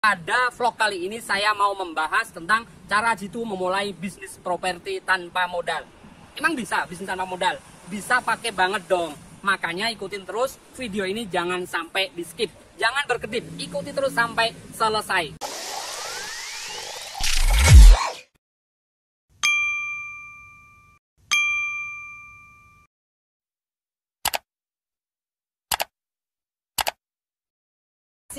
Pada vlog kali ini saya mau membahas tentang cara jitu memulai bisnis properti tanpa modal. Emang bisa bisnis tanpa modal? Bisa, pakai banget dong. Makanya ikutin terus video ini, jangan sampai di skip. Jangan berkedip, ikuti terus sampai selesai.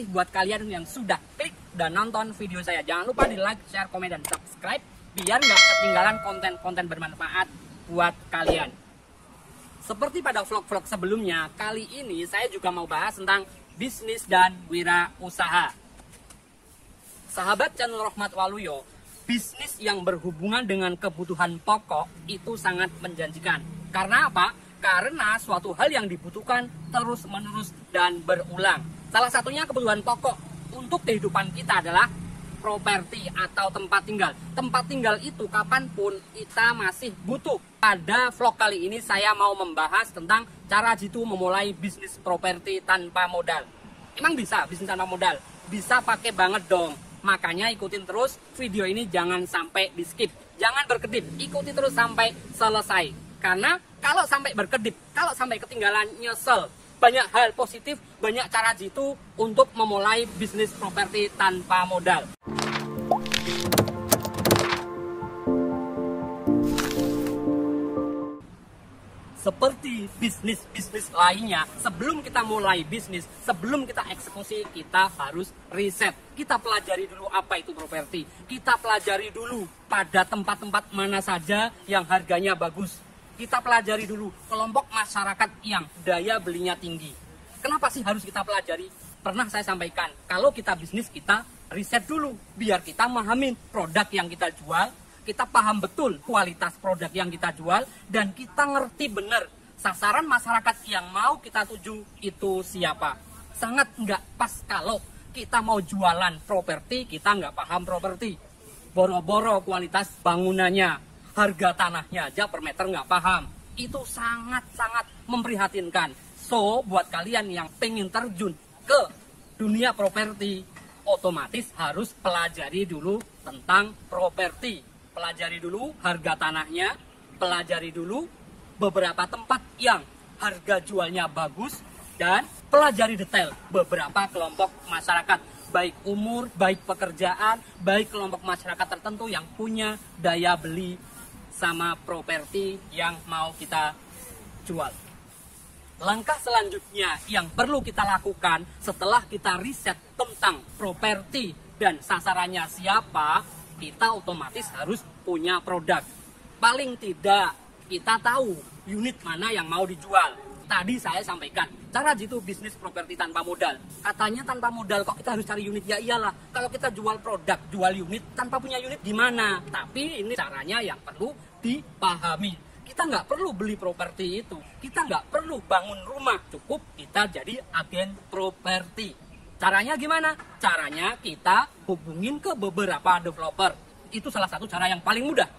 Buat kalian yang sudah klik dan nonton video saya, jangan lupa di like, share, komen, dan subscribe biar nggak ketinggalan konten-konten bermanfaat buat kalian. Seperti pada vlog-vlog sebelumnya, kali ini saya juga mau bahas tentang bisnis dan wirausaha. Sahabat channel Rohmat Waluyo, bisnis yang berhubungan dengan kebutuhan pokok itu sangat menjanjikan. Karena apa? Karena suatu hal yang dibutuhkan terus-menerus dan berulang. Salah satunya kebutuhan pokok untuk kehidupan kita adalah properti atau tempat tinggal. Tempat tinggal itu kapanpun kita masih butuh. Pada vlog kali ini saya mau membahas tentang cara jitu memulai bisnis properti tanpa modal. Emang bisa bisnis tanpa modal? Bisa, pakai banget dong. Makanya ikutin terus video ini, jangan sampai di skip. Jangan berkedip, ikuti terus sampai selesai. Karena kalau sampai berkedip, kalau sampai ketinggalan, nyesel. Banyak hal positif, banyak cara jitu untuk memulai bisnis properti tanpa modal. Seperti bisnis-bisnis lainnya, sebelum kita mulai bisnis, sebelum kita eksekusi, kita harus riset. Kita pelajari dulu apa itu properti. Kita pelajari dulu pada tempat-tempat mana saja yang harganya bagus. Kita pelajari dulu kelompok masyarakat yang daya belinya tinggi. Kenapa sih harus kita pelajari? Pernah saya sampaikan, kalau kita bisnis, kita riset dulu. Biar kita memahami produk yang kita jual, kita paham betul kualitas produk yang kita jual, dan kita ngerti benar sasaran masyarakat yang mau kita tuju itu siapa. Sangat nggak pas kalau kita mau jualan properti, kita nggak paham properti. Boro-boro kualitas bangunannya, harga tanahnya aja per meter nggak paham. Itu sangat-sangat memprihatinkan. So, buat kalian yang pengen terjun ke dunia properti, otomatis harus pelajari dulu tentang properti. Pelajari dulu harga tanahnya, pelajari dulu beberapa tempat yang harga jualnya bagus, dan pelajari detail beberapa kelompok masyarakat, baik umur, baik pekerjaan, baik kelompok masyarakat tertentu yang punya daya beli sama properti yang mau kita jual. Langkah selanjutnya yang perlu kita lakukan setelah kita riset tentang properti dan sasarannya siapa, kita otomatis harus punya produk. Paling tidak kita tahu unit mana yang mau dijual. Tadi saya sampaikan, cara jitu bisnis properti tanpa modal. Katanya tanpa modal, kok kita harus cari unit? Ya iyalah, kalau kita jual produk, jual unit, tanpa punya unit gimana? Tapi ini caranya yang perlu dipahami. Kita nggak perlu beli properti itu, kita nggak perlu bangun rumah, cukup kita jadi agen properti. Caranya gimana? Caranya kita hubungin ke beberapa developer. Itu salah satu cara yang paling mudah.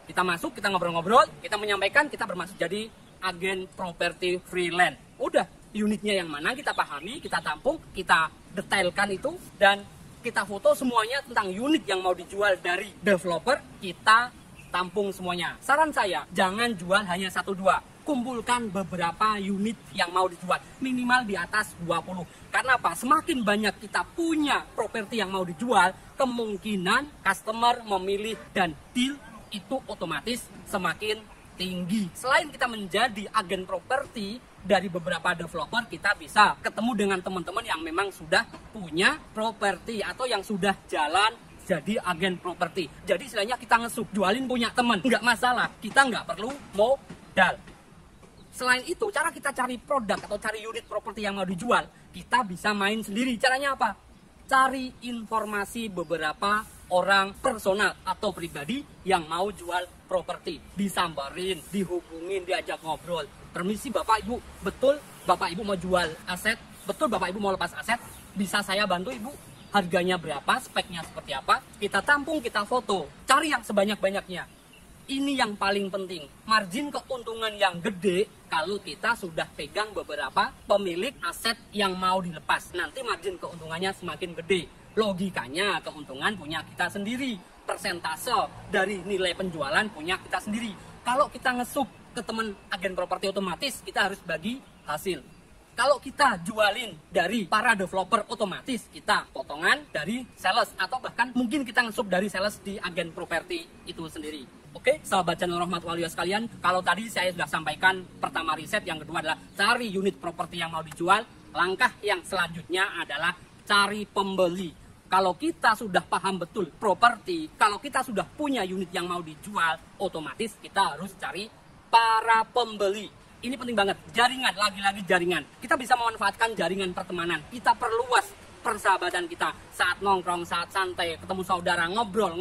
Kita masuk, kita ngobrol-ngobrol, kita menyampaikan, kita bermaksud jadi agen properti freelance. Udah, unitnya yang mana kita pahami, kita tampung, kita detailkan itu, dan kita foto semuanya tentang unit yang mau dijual dari developer, kita tampung semuanya. Saran saya, jangan jual hanya 1-2. Kumpulkan beberapa unit yang mau dijual, minimal di atas 20. Karena apa? Semakin banyak kita punya properti yang mau dijual, kemungkinan customer memilih dan deal itu otomatis semakin tinggi. Selain kita menjadi agen properti dari beberapa developer, kita bisa ketemu dengan teman-teman yang memang sudah punya properti atau yang sudah jalan jadi agen properti. Jadi istilahnya kita ngesuk, jualin punya teman, nggak masalah, kita nggak perlu modal. Selain itu, cara kita cari produk atau cari unit properti yang mau dijual, kita bisa main sendiri. Caranya apa? Cari informasi beberapa orang personal atau pribadi yang mau jual properti. Disambarin, dihubungin, diajak ngobrol. Permisi Bapak Ibu, betul Bapak Ibu mau jual aset? Betul Bapak Ibu mau lepas aset? Bisa saya bantu Ibu? Harganya berapa, speknya seperti apa, kita tampung, kita foto, cari yang sebanyak-banyaknya. Ini yang paling penting, margin keuntungan yang gede kalau kita sudah pegang beberapa pemilik aset yang mau dilepas. Nanti margin keuntungannya semakin gede. Logikanya keuntungan punya kita sendiri, persentase dari nilai penjualan punya kita sendiri. Kalau kita ngesup ke teman agen properti, otomatis kita harus bagi hasil. Kalau kita jualin dari para developer, otomatis kita potongan dari sales, atau bahkan mungkin kita ngesup dari sales di agen properti itu sendiri. Oke, sahabat channel Rahmat Waluyo sekalian, kalau tadi saya sudah sampaikan pertama riset, yang kedua adalah cari unit properti yang mau dijual. Langkah yang selanjutnya adalah cari pembeli. Kalau kita sudah paham betul properti, kalau kita sudah punya unit yang mau dijual, otomatis kita harus cari para pembeli. Ini penting banget, jaringan, lagi-lagi jaringan. Kita bisa memanfaatkan jaringan pertemanan. Kita perluas persahabatan kita saat nongkrong, saat santai, ketemu saudara, ngobrol.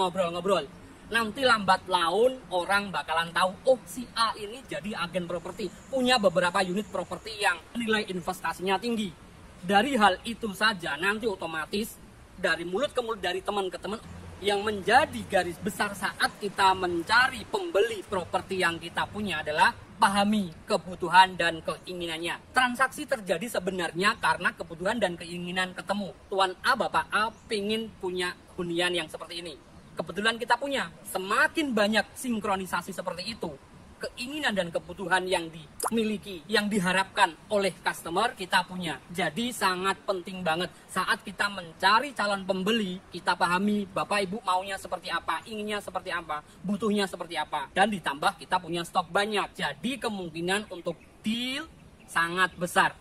Nanti lambat laun orang bakalan tahu, oh si A ini jadi agen properti, punya beberapa unit properti yang nilai investasinya tinggi. Dari hal itu saja nanti otomatis dari mulut ke mulut, dari teman ke teman, yang menjadi garis besar saat kita mencari pembeli properti yang kita punya adalah pahami kebutuhan dan keinginannya. Transaksi terjadi sebenarnya karena kebutuhan dan keinginan ketemu. Tuan A, Bapak A pengen punya hunian yang seperti ini. Kebetulan kita punya. Semakin banyak sinkronisasi seperti itu, keinginan dan kebutuhan yang dimiliki, yang diharapkan oleh customer, kita punya. Jadi sangat penting banget saat kita mencari calon pembeli, kita pahami Bapak Ibu maunya seperti apa, inginnya seperti apa, butuhnya seperti apa. Dan ditambah kita punya stok banyak. Jadi kemungkinan untuk deal sangat besar.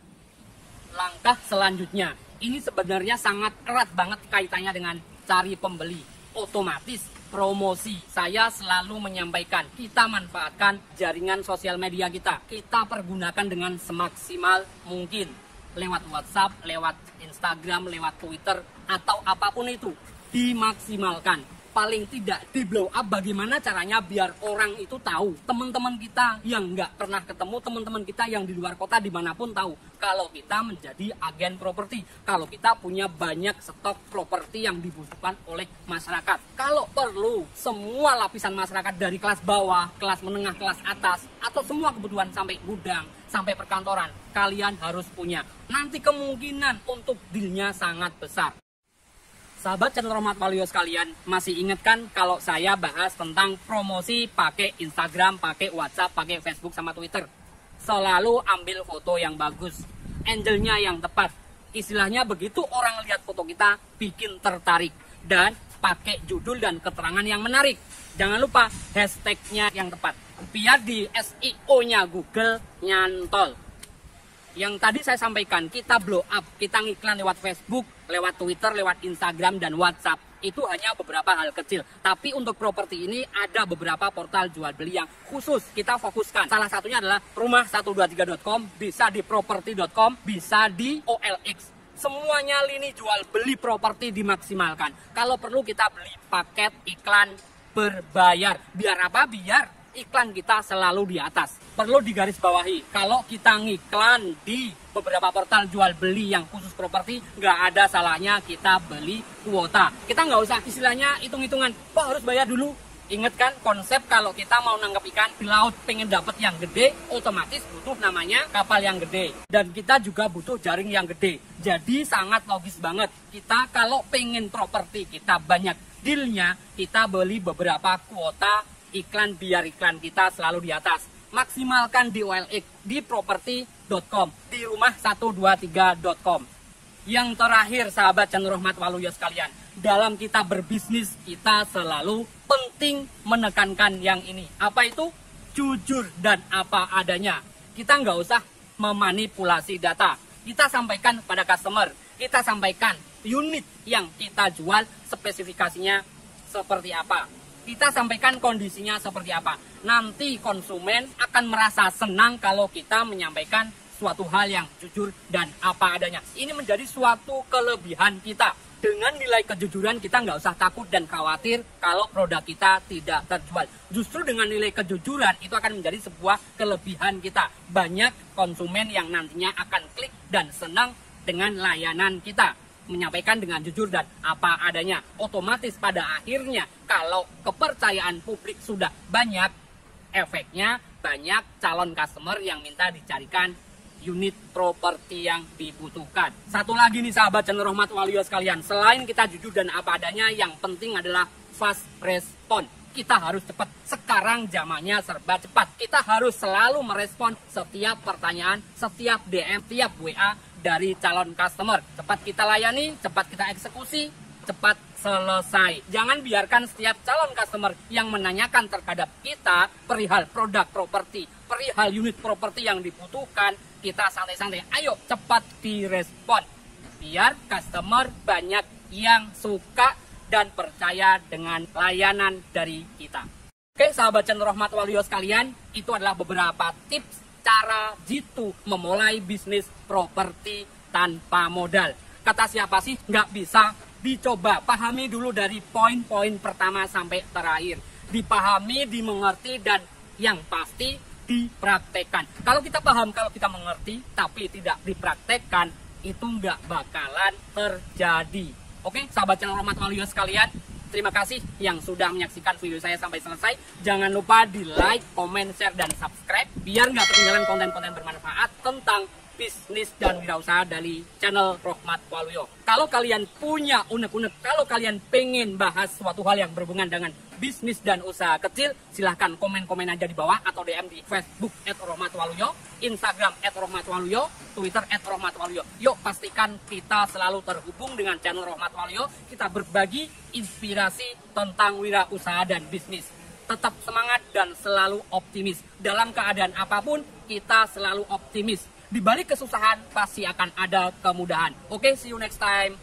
Langkah selanjutnya, ini sebenarnya sangat erat banget kaitannya dengan cari pembeli. Otomatis promosi, saya selalu menyampaikan, kita manfaatkan jaringan sosial media kita. Kita pergunakan dengan semaksimal mungkin. Lewat WhatsApp, lewat Instagram, lewat Twitter, atau apapun itu. Dimaksimalkan. Paling tidak di blow up. Bagaimana caranya biar orang itu tahu. Teman-teman kita yang nggak pernah ketemu, teman-teman kita yang di luar kota dimanapun tahu. Kalau kita menjadi agen properti. Kalau kita punya banyak stok properti yang dibutuhkan oleh masyarakat. Kalau perlu, semua lapisan masyarakat dari kelas bawah, kelas menengah, kelas atas, atau semua kebutuhan sampai gudang, sampai perkantoran, kalian harus punya. Nanti kemungkinan untuk dealnya sangat besar. Sahabat channel Rahmat Waluyo sekalian, masih ingat kan kalau saya bahas tentang promosi pakai Instagram, pakai WhatsApp, pakai Facebook sama Twitter? Selalu ambil foto yang bagus, angle-nya yang tepat. Istilahnya begitu orang lihat foto kita, bikin tertarik. Dan pakai judul dan keterangan yang menarik. Jangan lupa hashtag-nya yang tepat. Biar di SEO-nya Google nyantol. Yang tadi saya sampaikan, kita blow up, kita ngiklan lewat Facebook, lewat Twitter, lewat Instagram, dan WhatsApp. Itu hanya beberapa hal kecil. Tapi untuk properti ini ada beberapa portal jual beli yang khusus kita fokuskan. Salah satunya adalah rumah123.com, bisa di property.com, bisa di OLX. Semuanya lini jual beli properti dimaksimalkan. Kalau perlu kita beli paket iklan berbayar. Biar apa? Biar iklan kita selalu di atas. Perlu digarisbawahi, kalau kita ngiklan di beberapa portal jual beli yang khusus properti, nggak ada salahnya kita beli kuota. Kita nggak usah istilahnya hitung-hitungan, kok harus bayar dulu. Ingat kan konsep kalau kita mau nangkep ikan di laut, pengen dapet yang gede, otomatis butuh namanya kapal yang gede. Dan kita juga butuh jaring yang gede. Jadi sangat logis banget, kita kalau pengen properti kita banyak dealnya, kita beli beberapa kuota iklan biar iklan kita selalu di atas. Maksimalkan di OLX, di property.com, di rumah123.com. Yang terakhir sahabat channel Rahmat Waluyo sekalian, dalam kita berbisnis kita selalu penting menekankan yang ini. Apa itu? Jujur dan apa adanya. Kita nggak usah memanipulasi data. Kita sampaikan pada customer, kita sampaikan unit yang kita jual spesifikasinya seperti apa. Kita sampaikan kondisinya seperti apa. Nanti konsumen akan merasa senang kalau kita menyampaikan suatu hal yang jujur dan apa adanya. Ini menjadi suatu kelebihan kita. Dengan nilai kejujuran kita nggak usah takut dan khawatir kalau produk kita tidak terjual. Justru dengan nilai kejujuran itu akan menjadi sebuah kelebihan kita. Banyak konsumen yang nantinya akan klik dan senang dengan layanan kita. Menyampaikan dengan jujur dan apa adanya. Otomatis pada akhirnya kalau kepercayaan publik sudah banyak, efeknya banyak calon customer yang minta dicarikan unit properti yang dibutuhkan. Satu lagi nih sahabat channel Rohmat Waluyo sekalian, selain kita jujur dan apa adanya, yang penting adalah fast respon. Kita harus cepat. Sekarang zamannya serba cepat. Kita harus selalu merespon setiap pertanyaan, setiap DM, setiap WA dari calon customer. Cepat kita layani, cepat kita eksekusi, cepat selesai. Jangan biarkan setiap calon customer yang menanyakan terhadap kita perihal produk properti, perihal unit properti yang dibutuhkan, kita santai-santai. Ayo cepat direspon. Biar customer banyak yang suka dan percaya dengan layanan dari kita. Oke sahabat channel Rohmat Waluyo sekalian, itu adalah beberapa tips cara jitu memulai bisnis properti tanpa modal. Kata siapa sih nggak bisa? Dicoba, pahami dulu dari poin-poin pertama sampai terakhir. Dipahami, dimengerti, dan yang pasti dipraktekkan. Kalau kita paham, kalau kita mengerti, tapi tidak dipraktekkan, itu nggak bakalan terjadi. Oke, sahabat channel Rohmat Waluyo sekalian, terima kasih yang sudah menyaksikan video saya sampai selesai. Jangan lupa di like, comment, share, dan subscribe, biar nggak ketinggalan konten-konten bermanfaat tentang bisnis dan wirausaha dari channel Rohmat Waluyo. Kalau kalian punya unek-unek, kalau kalian pengen bahas suatu hal yang berhubungan dengan bisnis dan usaha kecil, silahkan komen-komen aja di bawah atau DM di Facebook @rohmatwaluyo, Instagram @rohmatwaluyo, Twitter @rohmatwaluyo. Yuk pastikan kita selalu terhubung dengan channel Rohmat Waluyo. Kita berbagi inspirasi tentang wirausaha dan bisnis. Tetap semangat dan selalu optimis. Dalam keadaan apapun, kita selalu optimis. Di balik kesusahan pasti akan ada kemudahan. Oke, see you next time.